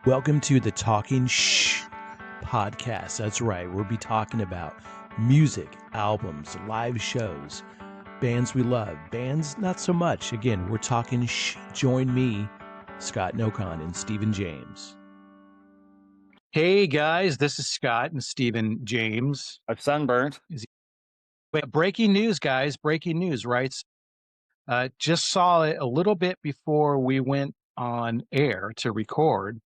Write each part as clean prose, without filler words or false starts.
Welcome to the Talking SHHH podcast. That's right. We'll be talking about music, albums, live shows, bands we love, bands not so much. Again, we're talking SHHH. Join me, Scott Nokon, and Stephen James. Hey guys, this is Scott and Stephen James. I'm sunburnt. Breaking news, guys. Breaking news, right? Just saw it a little bit before we went on air to record.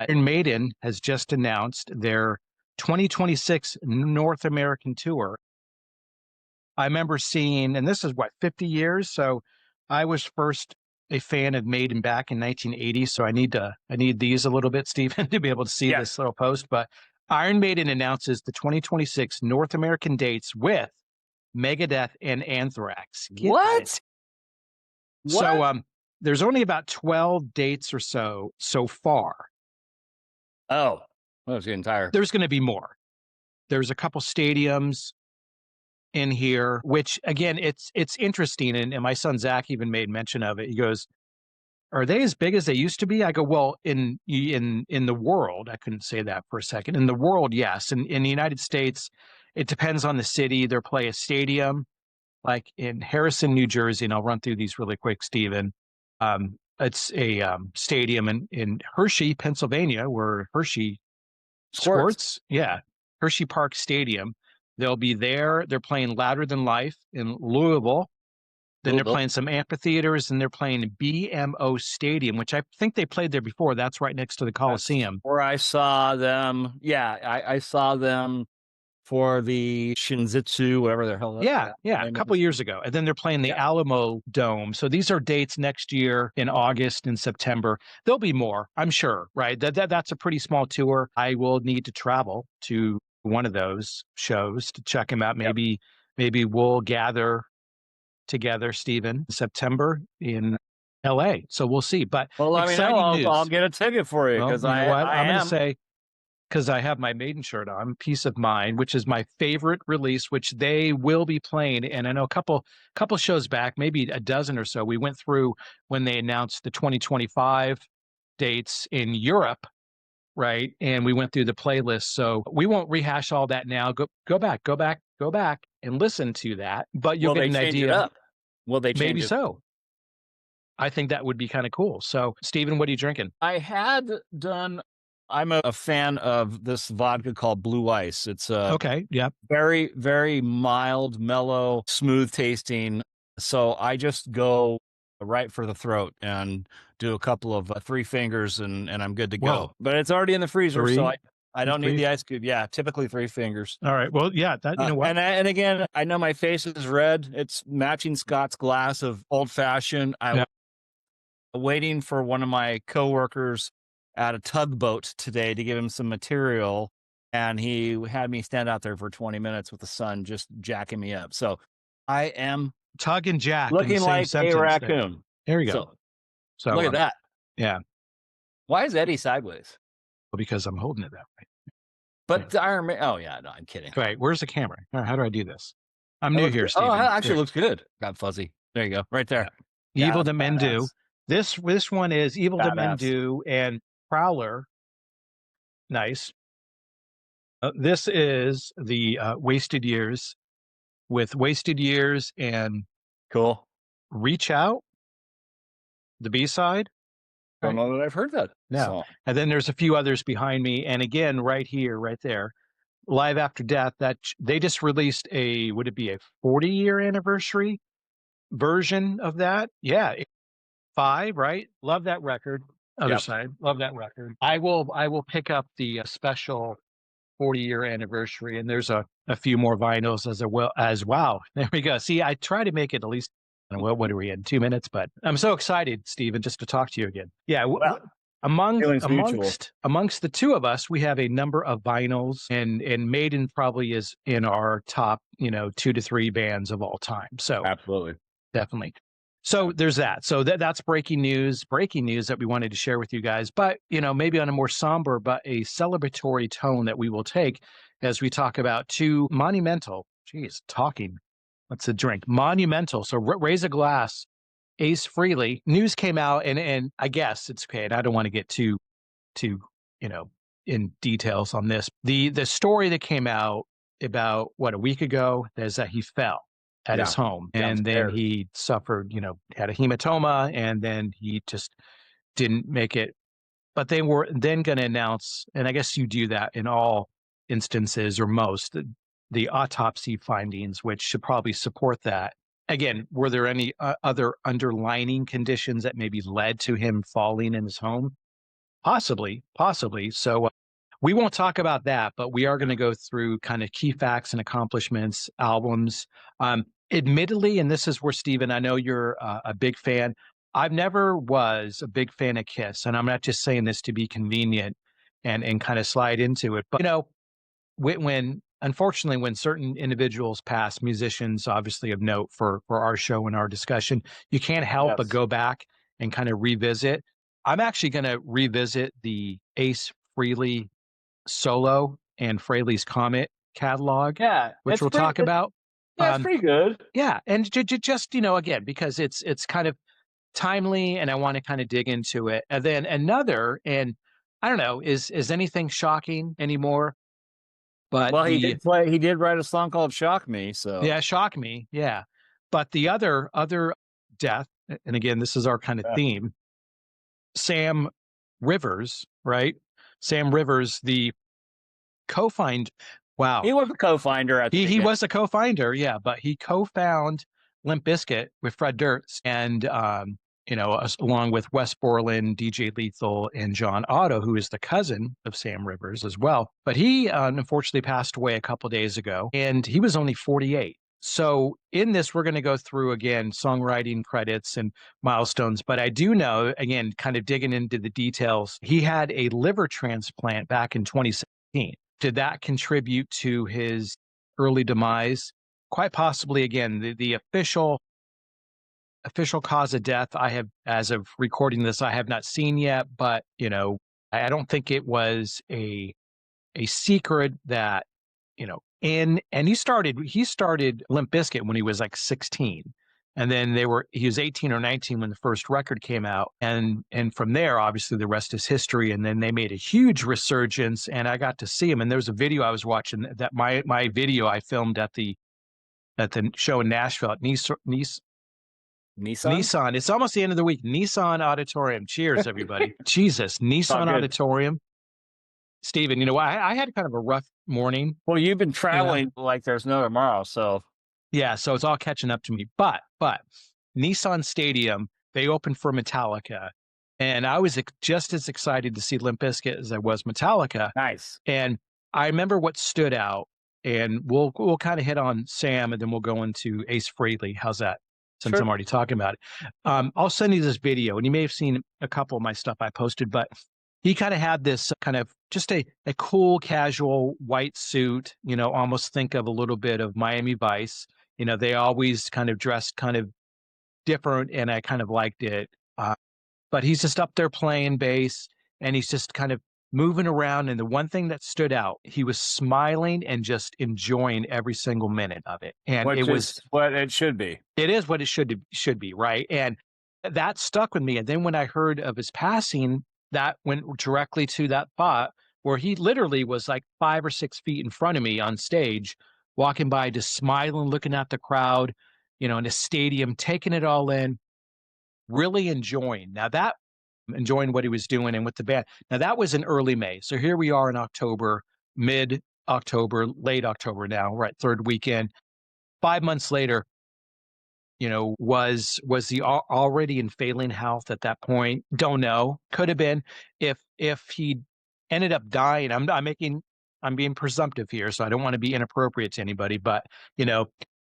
Iron Maiden has just announced their 2026 North American tour. I remember seeing, and this is what, 50 years? So I was first a fan of Maiden back in 1980. So I need these a little bit, Stephen, to be able to see this little post. But Iron Maiden announces the 2026 North American dates with Megadeth and Anthrax. What? So there's only about 12 dates or so far. Oh, that was getting tired. There's going to be more. There's a couple stadiums in here, which again, it's interesting. And my son Zach even made mention of it. He goes, "Are they as big as they used to be?" I go, "Well, in the world," I couldn't say that for a second. In the world, yes. In the United States, it depends on the city. They play a stadium, like in Harrison, New Jersey, and I'll run through these really quick, Stephen. It's a stadium in Hershey, Pennsylvania, where Hershey sports. Yeah, Hershey Park Stadium. They'll be there. They're playing Louder Than Life in Louisville. Then they're playing some amphitheaters, and they're playing BMO Stadium, which I think they played there before. That's right next to the Coliseum. Where I saw them. Yeah, I saw them for the Shinzitsu, whatever the hell. Yeah, a couple years ago. And then they're playing the Alamo Dome. So these are dates next year in August and September. There'll be more, I'm sure, right? That's a pretty small tour. I will need to travel to one of those shows to check them out. Maybe we'll gather together, Stephen, in September in LA. So we'll see. But exciting news. I'll get a ticket for you because I'm going to say, because I have my Maiden shirt on, Peace of Mind, which is my favorite release, which they will be playing. And I know a couple shows back, maybe a dozen or so, we went through when they announced the 2025 dates in Europe, right? And we went through the playlist. So we won't rehash all that now. Go back and listen to that. But you'll get an idea. Will they change it? Maybe so. I think that would be kind of cool. So, Stephen, what are you drinking? I'm a fan of this vodka called Blue Ice. It's very, very mild, mellow, smooth tasting. So I just go right for the throat and do a couple of three fingers and I'm good to go. Whoa. But it's already in the freezer, so I don't need the ice cube. Yeah, typically three fingers. All right. Well, yeah, that you know what? And again, I know my face is red. It's matching Scott's glass of old fashioned. I'm waiting for one of my coworkers at a tugboat today to give him some material, and he had me stand out there for 20 minutes with the sun just jacking me up. So I am tug and jack, looking like a raccoon. There you go. So look at that. Yeah. Why is Eddie sideways? Well, because I'm holding it that way. But the Iron Man. Oh yeah, no, I'm kidding. Right. Where's the camera? How do I do this? I'm new here, Stephen. Oh, that actually looks good. Got fuzzy. There you go. Right there. Yeah. Evil That Men Do. This one is Evil That Men Do and Prowler. Nice. This is the Wasted Years with Wasted Years and cool. Reach Out, the B-side. I don't know that I've heard that. No. So. And then there's a few others behind me. And again, right here, right there, Live After Death, that they just released would it be a 40-year anniversary version of that? Yeah. 5, right? Love that record. Other side. Love that record. I will pick up the special 40-year anniversary, and there's a few more vinyls as well. There we go. See, I try to make it at least, what are we in, 2 minutes? But I'm so excited, Stephen, just to talk to you again. Yeah. Well, amongst the two of us, we have a number of vinyls, and Maiden probably is in our top, 2 to 3 bands of all time. So absolutely. Definitely. So there's that. So that's breaking news that we wanted to share with you guys. But, maybe on a more somber but a celebratory tone that we will take as we talk about two monumental, what's a drink? Monumental. So raise a glass. Ace Frehley. News came out, and I guess it's okay. And I don't want to get too too, you know, in details on this. The story that came out about what, a week ago, is that he fell at his Yeah. home, and then Downstairs. he suffered, had a hematoma, and then he just didn't make it. But they were then going to announce, and I guess you do that in all instances or most, the autopsy findings, which should probably support that. Again, were there any other underlining conditions that maybe led to him falling in his home? Possibly, possibly. So we won't talk about that, but we are going to go through kind of key facts and accomplishments, albums. Admittedly, and this is where, Steven, I know you're a big fan. I've never was a big fan of Kiss, and I'm not just saying this to be convenient and kind of slide into it. But when unfortunately when certain individuals pass, musicians obviously of note for our show and our discussion, you can't help but Yes. go back and kind of revisit. I'm actually going to revisit the Ace Frehley solo and Frehley's Comet catalog, Yeah. which we'll talk about. Yeah, it's pretty good. Yeah, and just again, because it's kind of timely, and I want to kind of dig into it. And then another, and I don't know, is anything shocking anymore? But Well, he did write a song called Shock Me, so yeah, shock me, yeah. But the other death, and again, this is our kind of yeah. theme. Sam Rivers, right? Sam Rivers, the co-find. Wow, He was a co-finder at the he beginning. was a co-finder, yeah, but he co-found Limp Bizkit with Fred Durst, and along with Wes Borland, DJ Lethal, and John Otto, who is the cousin of Sam Rivers as well. But he unfortunately passed away a couple days ago, and he was only 48. So in this, we're going to go through again songwriting credits and milestones. But I do know, again, kind of digging into the details, he had a liver transplant back in 2017. Did that contribute to his early demise? Quite possibly. Again, the official cause of death, I have, as of recording this, I have not seen yet, but I don't think it was a secret that, and he started Limp Bizkit when he was like 16. And then he was 18 or 19 when the first record came out. And from there, obviously the rest is history. And then they made a huge resurgence, and I got to see him. And there was a video I was watching, that my video I filmed at the show in Nashville at Nissan. It's almost the end of the week. Nissan Auditorium. Cheers, everybody. Jesus, Nissan Auditorium. Steven, I had kind of a rough morning. Well, you've been traveling like there's no tomorrow, so yeah, so it's all catching up to me. But Nissan Stadium, they opened for Metallica, and I was just as excited to see Limp Bizkit as I was Metallica. Nice. And I remember what stood out, and we'll kind of hit on Sam, and then we'll go into Ace Frehley. How's that? Since I'm already talking about it. I'll send you this video, and you may have seen a couple of my stuff I posted, but he kind of had this kind of just a cool, casual white suit, almost think of a little bit of Miami Vice. They always kind of dressed kind of different, and I kind of liked it. But he's just up there playing bass, and he's just kind of moving around. And the one thing that stood out, he was smiling and just enjoying every single minute of it. And Which it was what it should be. It is what it should be, right? And that stuck with me. And then when I heard of his passing, that went directly to that thought where he literally was like 5 or 6 feet in front of me on stage, walking by, just smiling, looking at the crowd, in a stadium, taking it all in, really enjoying. Enjoying what he was doing and with the band. Now that was in early May. So here we are in October, mid-October, late October now, right? Third weekend. 5 months later, was he already in failing health at that point? Don't know. Could have been. If he ended up dying, I'm being presumptive here, so I don't want to be inappropriate to anybody, but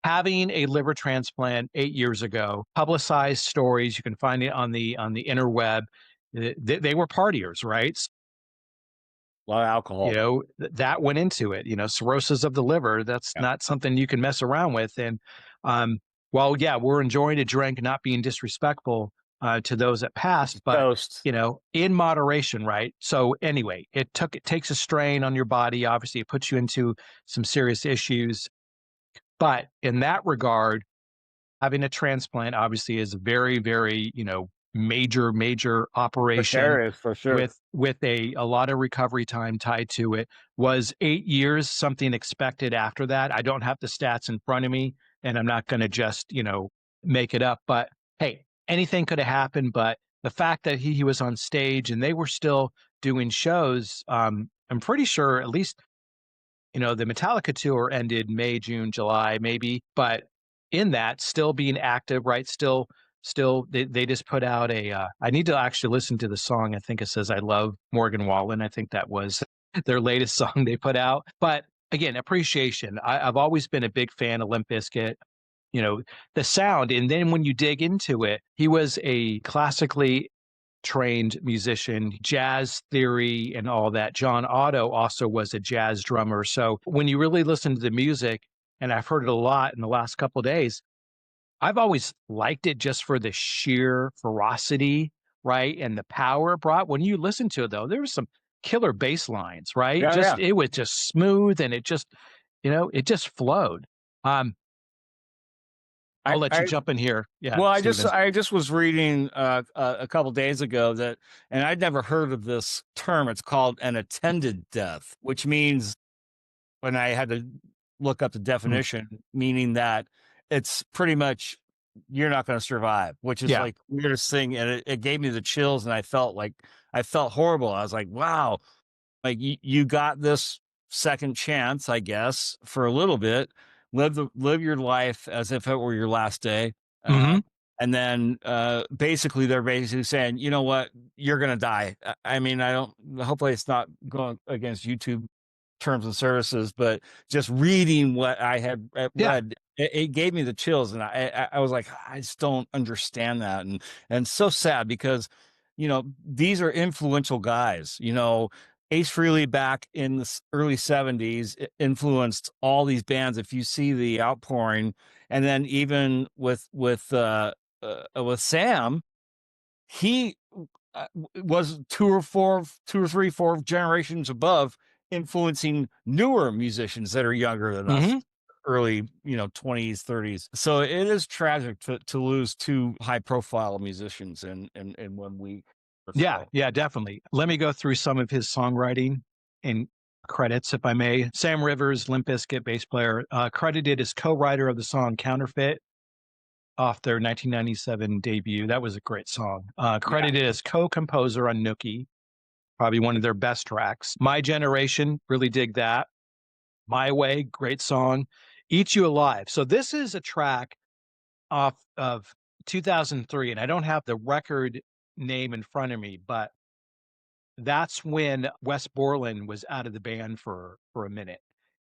having a liver transplant 8 years ago, publicized stories, you can find it on the interweb. They were partiers, right? A lot of alcohol. That went into it. Cirrhosis of the liver, that's not something you can mess around with. And well, yeah, we're enjoying a drink, not being disrespectful to those that passed, but in moderation, right? So anyway, it takes a strain on your body. Obviously, it puts you into some serious issues. But in that regard, having a transplant obviously is very, very, major operation Precarious for sure. with a lot of recovery time tied to it. Was 8 years something expected after that? I don't have the stats in front of me, and I'm not gonna just, make it up, but hey, anything could have happened, but the fact that he was on stage and they were still doing shows, I'm pretty sure at least, the Metallica tour ended May, June, July, maybe, but in that, still being active, right? Still, they just put out I need to actually listen to the song. I think it says "I Love Morgan Wallen." I think that was their latest song they put out. But again, appreciation. I've always been a big fan of Limp Bizkit. The sound, and then when you dig into it, he was a classically trained musician, jazz theory and all that. John Otto also was a jazz drummer. So when you really listen to the music, and I've heard it a lot in the last couple of days, I've always liked it just for the sheer ferocity, right? And the power it brought. When you listen to it though, there was some killer bass lines, right? Yeah, Just yeah. it was just smooth and it just flowed. Um, I I'll let you I jump in here. Yeah, Well, Steven. I just was reading a couple days ago that, and I'd never heard of this term. It's called an attended death, which means, when I had to look up the Mm, definition, meaning that it's pretty much you're not going to survive, which is yeah. like the weirdest thing, and it gave me the chills, and I felt horrible. I was like, wow, like you got this second chance, I guess, for a little bit. Live your life as if it were your last day. Uh, Hmm. and then basically they're basically saying, you know what, you're gonna die. I mean, I don't. Hopefully, it's not going against YouTube terms and services, but just reading what I had Yeah. read, it gave me the chills, and I was like, I just don't understand that, and so sad because these are influential guys. Ace Frehley back in the early 70s influenced all these bands. If you see the outpouring, and then even with Sam, he was two or three, four generations above, influencing newer musicians that are younger than us, Hmm. early 20s, 30s. So it is tragic to lose two high profile musicians in 1 week or Yeah, so. yeah, definitely. Let me go through some of his songwriting and credits, if I may. Sam Rivers, Limp Bizkit bass player, credited as co-writer of the song "Counterfeit" off their 1997 debut. That was a great song. Yeah, Credited as co-composer on "Nookie," probably one of their best tracks. "My Generation," really dig that. "My Way," great song. "Eat You Alive." So this is a track off of 2003, and I don't have the record name in front of me, but that's when Wes Borland was out of the band for a minute,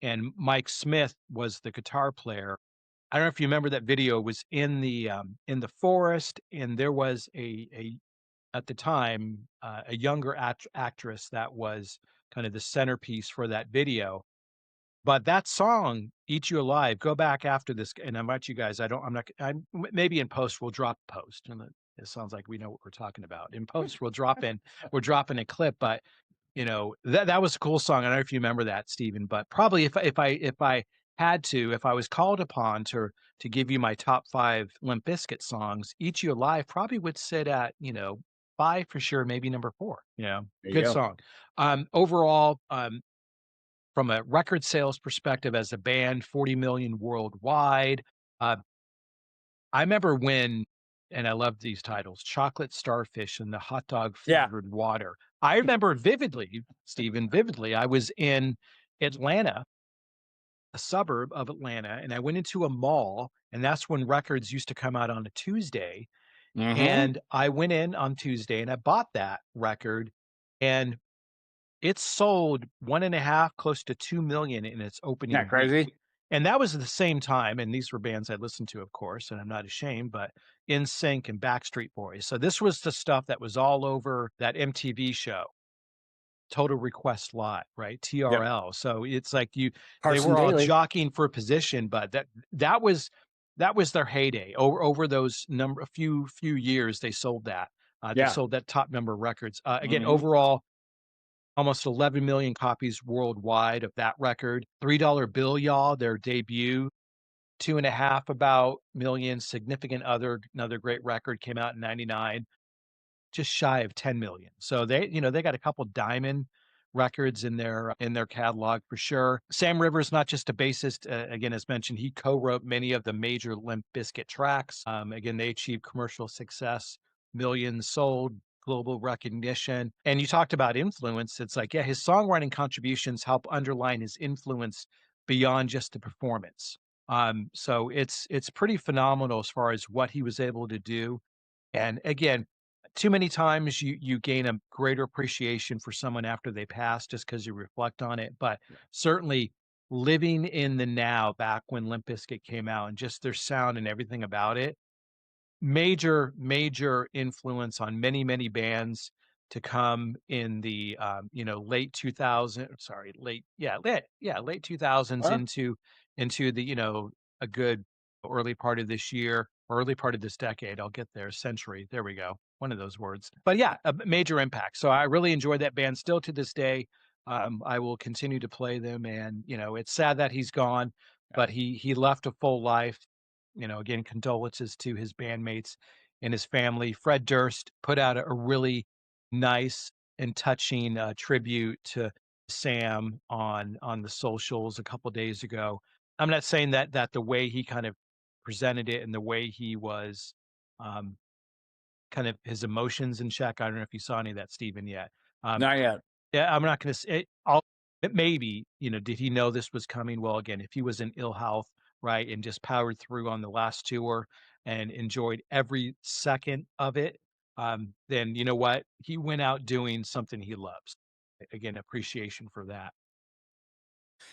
and Mike Smith was the guitar player. I don't know if you remember that video. It was in the forest, and there was a at the time, a younger actress that was kind of the centerpiece for that video. But that song, "Eat You Alive," go back after this, and I invite you guys. I'm not. Maybe in post we'll drop a post, and it sounds like we know what we're talking about. In post we're dropping a clip, but that was a cool song. I don't know if you remember that, Steven, but probably if I had to, if I was called upon to give you my top 5 Limp Bizkit songs, "Eat You Alive" probably would sit at 5 for sure, maybe number 4. there you Good go. song. Overall, from a record sales perspective as a band, 40 million worldwide. Uh, I remember when, and I love these titles, "Chocolate Starfish" and "The Hot Dog Yeah. Flavored Water." I remember vividly, Stephen, vividly, I was in Atlanta, a suburb of Atlanta, and I went into a mall, and that's when records used to come out on a Tuesday. Mm-hmm. And I went in on Tuesday and I bought that record, and it sold 1.5, close to 2 million in its Not opening week. crazy. And that was at the same time, and these were bands I listened to, of course, and I'm not ashamed, but NSYNC and Backstreet Boys. So this was the stuff that was all over that MTV show, Total Request Live, right? Yep. TRL. So it's like they Carson were all Daly. jockeying for position, but that was their heyday. Over those a few years, they sold that. They Yeah. sold that top number of records. Again, Hmm. overall, almost 11 million copies worldwide of that record. $3 Bill, y'all, their debut, 2.5 about million. Significant Other, another great record, came out in '99. just shy of 10 million. So they got a couple diamond records in their catalog for sure. Sam Rivers, not just a bassist, again, as mentioned, he co-wrote many of the major Limp Bizkit tracks. Again, they achieved commercial success, millions sold, global recognition. And you talked about influence. It's like, yeah, his songwriting contributions help underline his influence beyond just the performance. So it's pretty phenomenal as far as what he was able to do. And again, too many times you gain a greater appreciation for someone after they pass just because you reflect on it. But certainly living in the now back when Limp Bizkit came out and just their sound and everything about it, major influence on many bands to come in the, late 2000 sorry, late 2000s Huh? into the, a good early part of this year, or early part of this decade, I'll get there, century, there we go, one of those words. But yeah, a major impact. So I really enjoyed that band still to this day. I will continue to play them, and, it's sad that he's gone, Yeah. but he left a full life. Again, condolences to his bandmates and his family. Fred Durst put out a really nice and touching tribute to Sam on the socials a couple days ago. I'm not saying that the way he kind of presented it and the way he was um, kind of his emotions in check. I don't know if you saw any of that, Steven, yet. Um, Not yet. yeah, I'm not gonna say I'll it maybe, did he know this was coming? Well, again, if he was in ill health, right, and just powered through on the last tour and enjoyed every second of it, then you know what? He went out doing something he loves. Again, appreciation for that.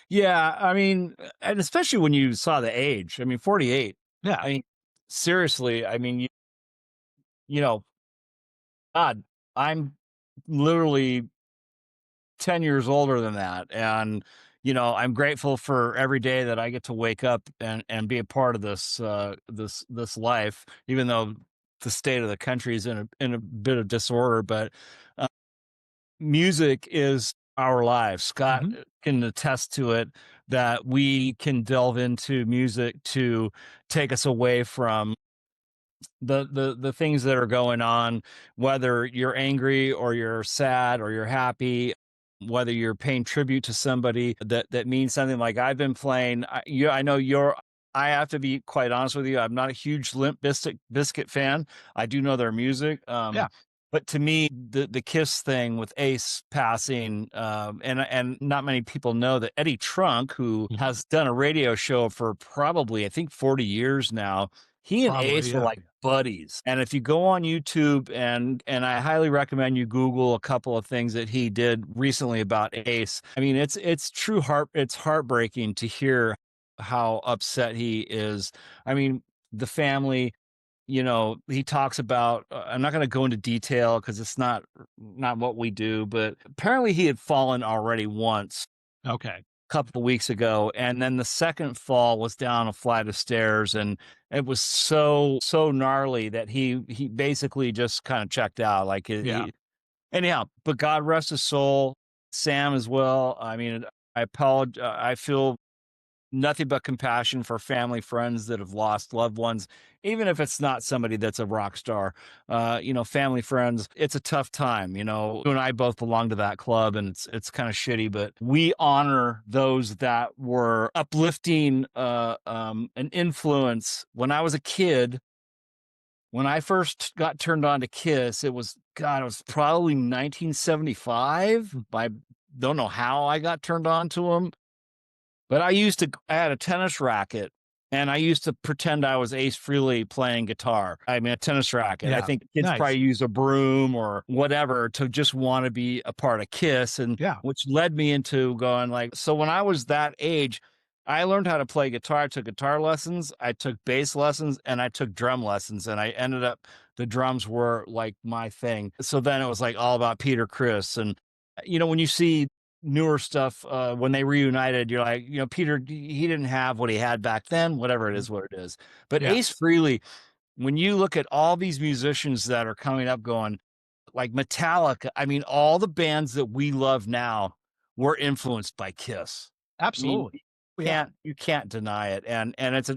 Yeah, I mean, and especially when you saw the age. I mean, 48. Yeah, I mean, seriously, I mean, you know, God, I'm literally 10 years older than that. And, I'm grateful for every day that I get to wake up and be a part of this life, even though the state of the country is in a bit of disorder. But uh, music is our lives. Scott mhm, can attest to it, that we can delve into music to take us away from the things that are going on, whether you're angry or you're sad or you're happy, whether you're paying tribute to somebody that means something. Like I've been playing, I know you're. I have to be quite honest with you. I'm not a huge Limp Biscuit fan. I do know their music. yeah, But to me, the Kiss thing with Ace passing, and not many people know that Eddie Trunk, who mhm, has done a radio show for probably I think 40 years now, he and probably, Ace were yeah, like buddies. And if you go on YouTube, and I highly recommend you Google a couple of things that he did recently about Ace. I mean, it's true it's heartbreaking to hear how upset he is. I mean, the family, he talks about, I'm not going to go into detail because it's not what we do, but apparently he had fallen already once okay, couple weeks ago, and then the second fall was down a flight of stairs, and it was so gnarly that he basically just kind of checked out. Like yeah, he anyhow, but God rest his soul, Sam as well. I mean, I apologize. I feel nothing but compassion for family, friends that have lost loved ones, even if it's not somebody that's a rock star. Family, friends, it's a tough time. You and I both belong to that club, and it's kind of shitty, but we honor those that were uplifting, an influence. When I was a kid, when I first got turned on to Kiss, it was God, it was probably 1975. I don't know how I got turned on to them, but I had a tennis racket, and I used to pretend I was Ace Frehley playing guitar. I mean, a tennis racket. I yeah, think kids nice, probably use a broom or whatever to just want to be a part of Kiss, and yeah, which led me into going like, so when I was that age, I learned how to play guitar. I took guitar lessons, I took bass lessons, and I took drum lessons, and I ended up the drums were like my thing. So then it was like all about Peter Criss, and when you see newer stuff, when they reunited, you're like, Peter, he didn't have what he had back then, whatever it mhm, is, what it is. But yeah, Ace Frehley, when you look at all these musicians that are coming up going, like Metallica, I mean, all the bands that we love now were influenced by Kiss. I mean, absolutely, yeah, you can't deny it. And it's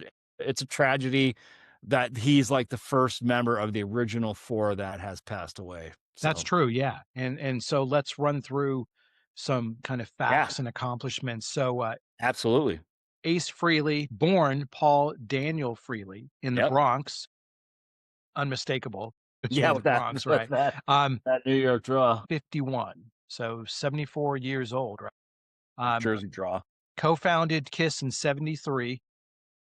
a tragedy. that he's like the first member of the original 4 that has passed away. That's So, true, yeah, and so let's run through some kind of yeah, facts and accomplishments. So, absolutely. Ace Frehley, born Paul Daniel Frehley in the Yep. Bronx, unmistakable Yeah, between the with that Bronx, with right? Um, that New York draw, 51, so 74 years old, right? Um, Jersey draw. Co-founded Kiss in 73.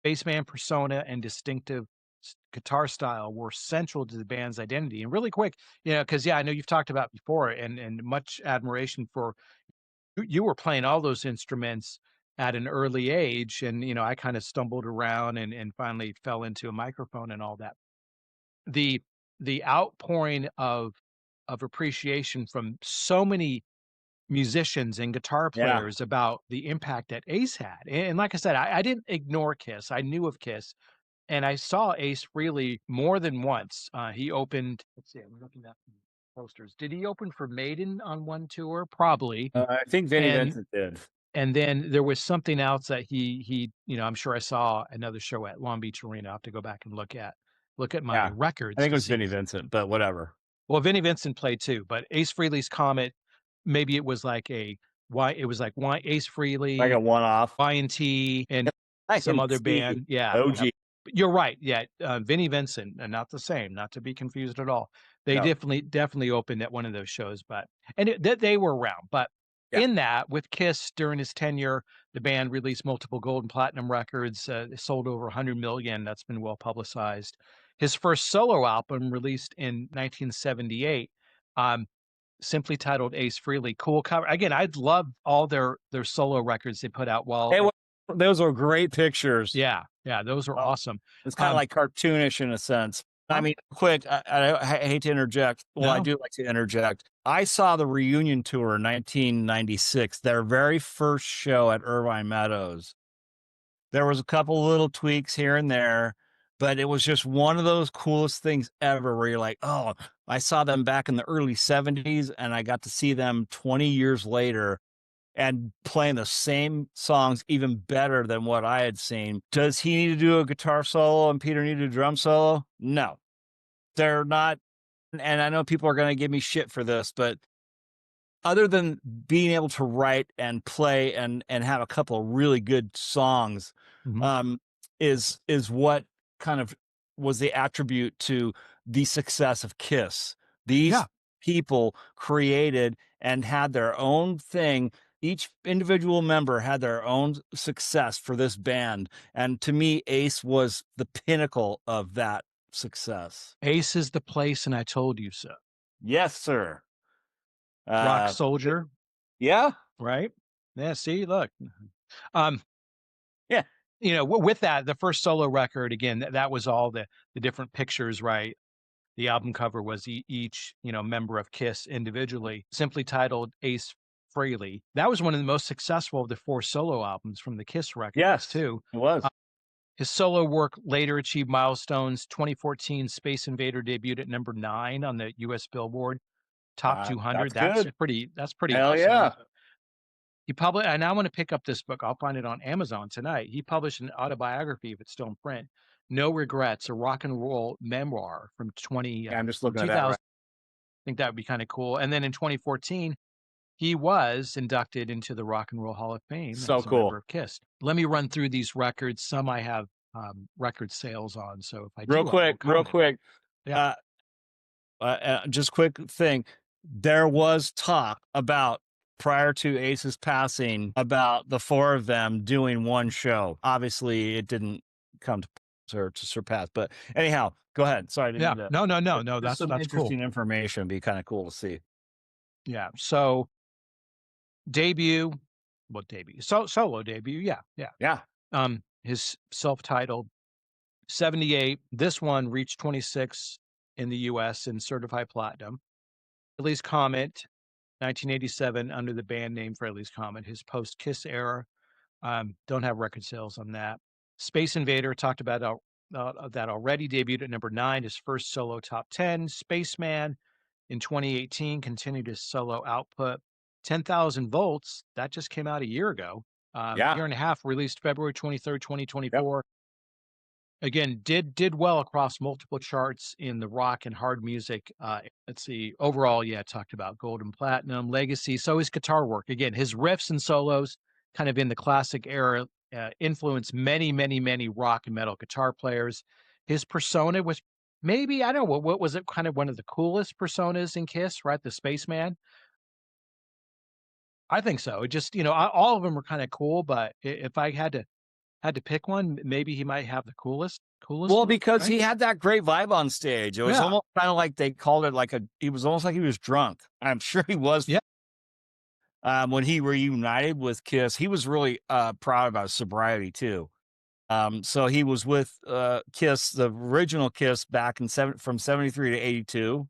Spaceman persona and distinctive guitar style were central to the band's identity. And really quick, because yeah, I know you've talked about before, and much admiration for you were playing all those instruments at an early age, and I kind of stumbled around and finally fell into a microphone and all that. The the outpouring of appreciation from so many musicians and guitar Yeah. players about the impact that Ace had. And like I said, I didn't ignore Kiss. I knew of Kiss, and I saw Ace Frehley more than once. He opened. Let's see, I'm looking at the posters. Did he open for Maiden on one tour? Probably. I think Vinnie And Vincent did. and then there was something else that I'm sure I saw another show at Long Beach Arena. I have to go back and look at my Yeah. I records think it to was see. Vinnie Vincent, but whatever. Well, Vinnie Vincent played too, but Ace Frehley's Comet, maybe it was like a why it was like why Ace Like a Frehley, one-off. Y&T, and some other INT, band. Yeah, yep. OG. You're right. Yeah, Vinnie Vincent, not the same, not to be confused at all. They No. definitely opened at one of those shows, but they were around. But Yeah. in that, with Kiss during his tenure, the band released multiple gold and platinum records. They sold over 100 million. That's been well publicized. His first solo album, released in 1978, um, simply titled Ace Frehley. Cool cover. Again, I'd love all their solo records they put out. Well, Hey, those are great pictures. yeah, yeah, those are Well, awesome. it's kinda like cartoonish in a sense. I Huh? mean, quick, I hate to interject. Well, I No? do like to interject. I saw the reunion tour in 1996, their very first show at Irvine Meadows. There was a couple little tweaks here and there, but it was just one of those coolest things ever where you're like, "Oh, I saw them back in the early '70s, and I got to see them 20 years later and playing the same songs even better than what I had seen." Does he need to do a guitar solo and Peter need a drum solo? No, they're not. And I know people are going to give me shit for this, but other than being able to write and play and have a couple of really good songs, Mhm. um, is what kind of was the attribute to the success of Kiss. These Yeah. people created and had their own thing. Each individual member had their own success for this band, and to me, Ace was the pinnacle of that success. Ace is the place, and I told you so. Yes, sir. Rock Uh, Soldier, yeah, right? Yeah, see, look. Um, yeah. with that, the first solo record, again, that was all the different pictures, right? The album cover was each, member of Kiss individually, simply titled Ace Frehley. That was one of the most successful of the 4 solo albums from the Kiss records, Yes, too. it was. His solo work later achieved milestones. 2014 Space Invader debuted at number 9 on the US Billboard Top That's 200. good. That's pretty Hell awesome. yeah. He published, and I want to pick up this book. I'll find it on Amazon tonight. He published an autobiography, if it's still in print, No Regrets, a rock and roll memoir from Yeah, I'm just from looking at that 2000. right. I think that would be kind of cool. And then in 2014, he was inducted into the Rock and Roll Hall of Fame So as a member cool. of Kiss. Let me run through these records. Some I have record sales on, so if I Real do, I will quick, real comment. quick. Yeah. Uh, just quick thing. There was talk about prior to Ace's passing about the 4 of them doing one show. Obviously, it didn't come to surpass. But anyhow, go ahead. Sorry, I didn't Yeah. mean to. No, no, no, no. Just some That's cool. interesting information. Be kind of cool to see. Yeah. So debut, what debut? Solo debut. Yeah, yeah. Yeah. His self-titled 78. This one reached 26 in the US and certified platinum. Frehley's Comet, 1987, under the band name Frehley's Comet. His post-Kiss era, don't have record sales on that. Space Invader, talked about that already, debuted at number 9, his first solo top 10. Spaceman in 2018 continued his solo output. 10,000 Volts, that just came out a year ago. Yeah. Year and a half, released February 23rd, Yep. 2024. Again, did well across multiple charts in the rock and hard music. Let's see, overall, yeah, talked about gold and platinum, legacy. So his guitar work, again, his riffs and solos, kind of in the classic era, influenced many, many, many rock and metal guitar players. His persona was maybe I don't know what was it, kind of one of the coolest personas in Kiss, right? The Spaceman. I think so. It just all of them were kind of cool, but if I had to pick one, maybe he might have the coolest Well, one, because right? he had that great vibe on stage. It was Yeah, almost kind of like they called it like he was almost like he was drunk. I'm sure he was. yeah, When he reunited with Kiss, he was really proud about his sobriety too. So he was with Kiss, the original Kiss, back in from 73 to 82,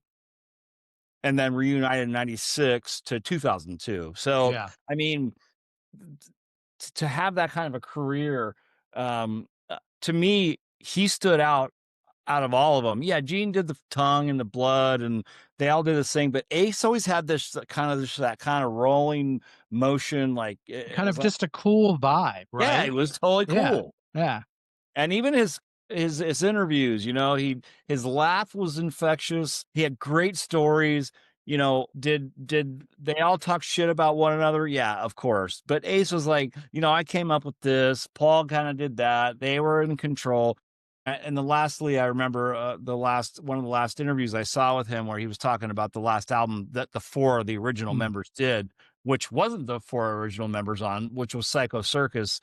and then reunited in 96 to 2002. So, yeah. I mean, to have that kind of a career, to me, he stood out of all of them. Yeah, Gene did the tongue and the blood, and they all did this thing, but Ace always had this kind of that kind of rolling motion, like it Kind was of like, just a cool vibe, yeah, it right? was totally Yeah, cool. yeah. And even his interviews, his laugh was infectious. He had great stories. Did they all talk shit about one another? Yeah, of course. But Ace was like, I came up with this. Paul kind of did that. They were in control. And lastly, I remember one of the last interviews I saw with him where he was talking about the last album that the four of the original Mm, members did, which wasn't the four original members on, which was Psycho Circus,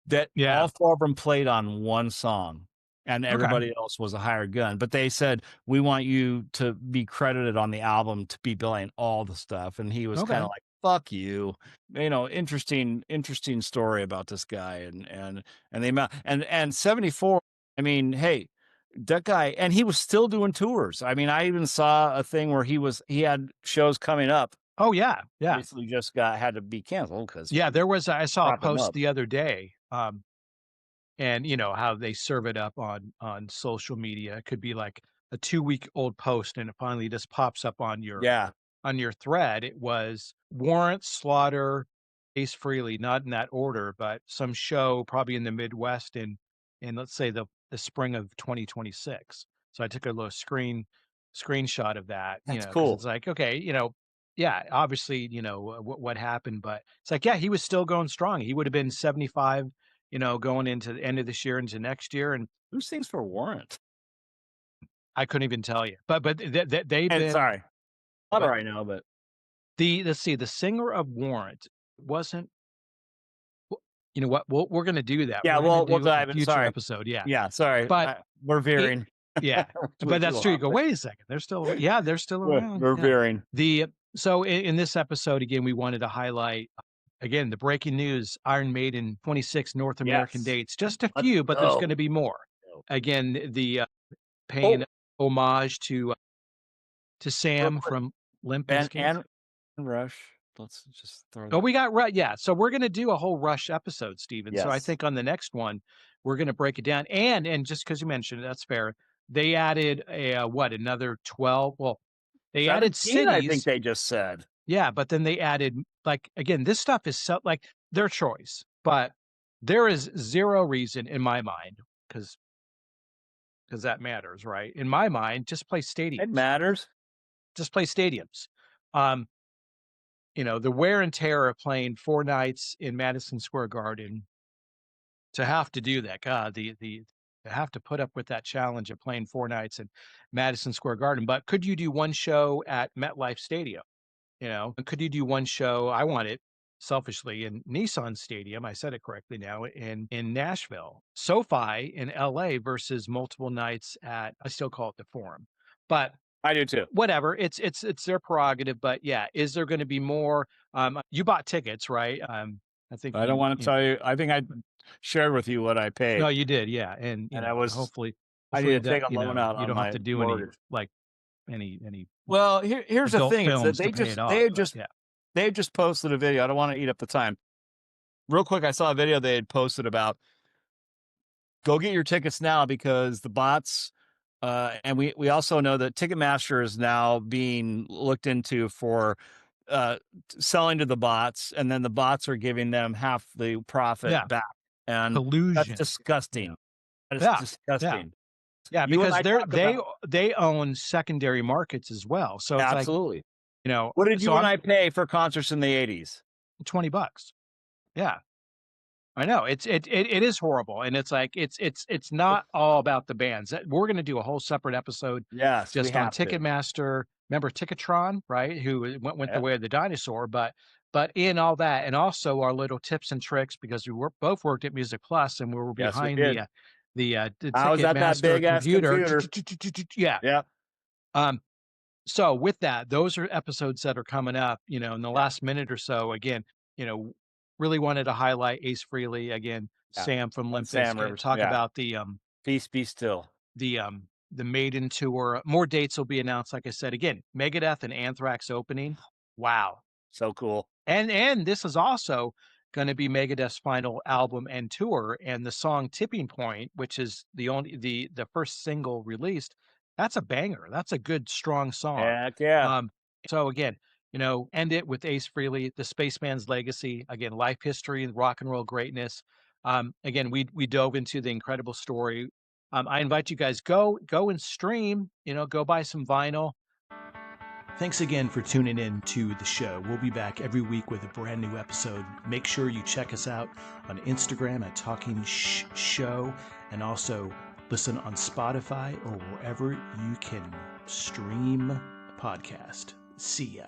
that yeah, all 4 of them played on 1 song, and okay, everybody else was a hired gun, but they said, "We want you to be credited on the album to be playing all the stuff," and he was kinda okay. like, "Fuck you." Interesting story about this guy, and the amount, and 74, I mean, hey, that guy, and he was still doing tours. I mean, I even saw a thing where he had shows coming up, Oh, yeah, yeah. basically just had to be canceled because Yeah, there was I saw a wrap him post up. the other day, and how they serve it up on social media. It could be like a 2-week-old post, and it finally just pops up Yeah, on your thread. It was Warrant, Slaughter, Ace Frehley, not in that order, but some show probably in the Midwest in let's say the spring of 2026. So I took a little screenshot of that, that's because it's cool. like, okay, yeah, obviously, what happened, but it's like, yeah, he was still going strong. He would have been 75, going into the end of this year into next year, and Who sings for Warrant? I couldn't even tell you. But they've And been sorry, Slaughter what I know, but the let's see, the singer of Warrant wasn't w you know what? We're gonna do that. yeah, We're gonna we'll do a dive in. future Sorry. episode, yeah. Yeah, sorry. But We're it veering. yeah, It's way but too that's true. You long, go, but "Wait a second, they're still yeah, they're still around." we're Yeah. veering. So in this episode, again, we wanted to highlight, again, the breaking news, Iron Maiden 26 North American Yes. dates, just a Let's few, but there's gonna go. be more. Again, the, paying Oh, homage to real Sam quick, from Limp and Bizkit. Rush. Let's just throw Oh, that. we got yeah, so we're gonna do a whole Rush episode, Steven, so I Yes. think on the next one, we're gonna break it down, and just because you mentioned it, that's fair, they added another 12, well, they added 17, I think cities, they just said. yeah, but then they added, like, again, this stuff is so like, their choice, but there is 0 reason in my mind, because that matters, right? In my mind, just play It stadiums. matters. Just play stadiums. Um, the wear and tear of playing 4 nights in Madison Square Garden, to have to do that, God, the to have to put up with that challenge of playing 4 nights in Madison Square Garden, but could you do 1 show at MetLife Stadium, And could you do 1 show, I want it selfishly, in Nissan Stadium, I said it correctly now, in Nashville, SoFi in LA versus multiple nights at, I still call it the Forum, but I do too. whatever, it's their prerogative, but yeah, is there gonna be more? You bought tickets, right? I think I don't wanna you know tell you, I think I shared with you what I no, paid, you did, yeah, and, and I need hopefully to take that, a loan out you on don't have my to do any, mortgage. like, any Well, here's the adult thing, is that films to pay it off, but yeah. they just posted a video. I don't wanna eat up the time. Real quick, I saw a video they had posted about, go get your tickets now because the bots, and we also know that Ticketmaster is now being looked into for selling to the bots, and then the bots are giving them half the profit Yeah, back, and that's collusion, disgusting. That is Yeah. Yeah. disgusting. Yeah. You and Because I talk about they own secondary markets as well. So it's like, absolutely. you know, What did so you and I'm I pay for concerts in the '80s? $20. Yeah. I know it is horrible, and it's like it's not all about the bands. We're going to do a whole separate episode Yes, we just on have to. Ticketmaster. Remember Ticketron, right? Who went the Yep. way of the dinosaur, but in all that, and also our little tips and tricks because both worked at Music Plus, and we were Yes, we behind did. the I was at that Ticketmaster big ass computer. computer. Yeah. Yep. Um, so with that, those are episodes that are coming up, in the Yeah. last minute or so. Again, you know, really wanted to highlight Ace Frehley, again, Yeah. Sam from And Limp Sam Bizkit, Rivers. talk Yeah. about Peace be still. the Maiden tour. More dates will be announced, like I said. Again, Megadeth and Anthrax opening. Wow. So cool. And this is also gonna be Megadeth's final album and tour, and the song "Tipping Point," which is the first single released, that's a banger. That's a good, strong song. Heck yeah. Um, so again, end it with Ace Frehley, the Spaceman's legacy, again, life history, rock and roll greatness. Again, we dove into the incredible story. I invite you guys, go and stream, go buy some vinyl. Thanks again for tuning in to the show. We'll be back every week with a brand new episode. Make sure you check us out on Instagram at Talking SHHH Show, and also listen on Spotify or wherever you can stream a podcast. See ya.